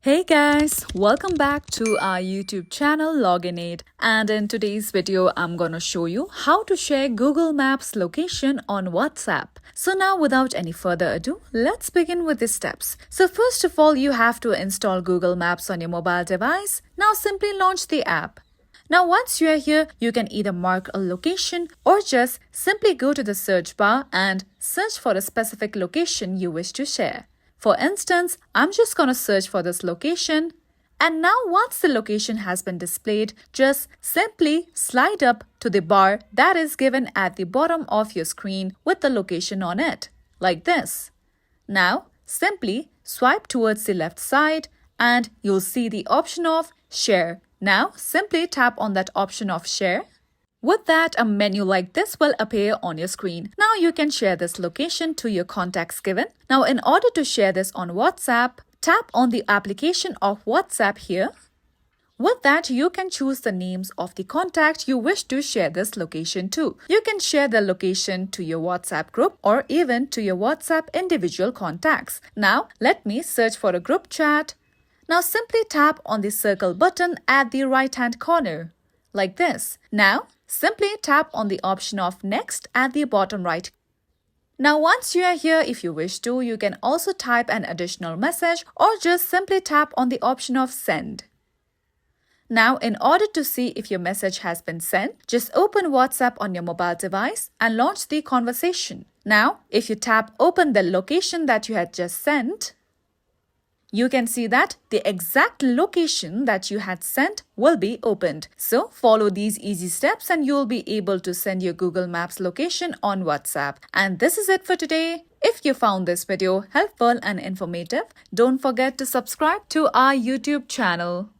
Hey guys, welcome back to our YouTube channel Login8, and in today's video I'm gonna show you how to share Google Maps location on WhatsApp. So now without any further ado, let's begin with the steps. So first of all, you have to install Google Maps on your mobile device. Now simply launch the app. Now once you are here, you can either mark a location or just simply go to the search bar and search for a specific location you wish to share. For instance, I'm just going to search for this location. And now once the location has been displayed, just simply slide up to the bar that is given at the bottom of your screen with the location on it, like this. Now simply swipe towards the left side and you'll see the option of Share. Now simply tap on that option of Share. With that, a menu like this will appear on your screen. Now you can share this location to your contacts given. Now in order to share this on WhatsApp, tap on the application of WhatsApp here. With that, you can choose the names of the contact you wish to share this location to. You can share the location to your WhatsApp group or even to your WhatsApp individual contacts. Now let me search for a group chat. Now simply tap on the circle button at the right-hand corner, like this. Now simply tap on the option of Next at the bottom right. Now once you are here, if you wish to, you can also type an additional message or just simply tap on the option of Send. Now in order to see if your message has been sent, just open WhatsApp on your mobile device and launch the conversation. Now if you tap Open the location that you had just sent, you can see that the exact location that you had sent will be opened. So follow these easy steps and you'll be able to send your Google Maps location on WhatsApp. And this is it for today. If you found this video helpful and informative, don't forget to subscribe to our YouTube channel.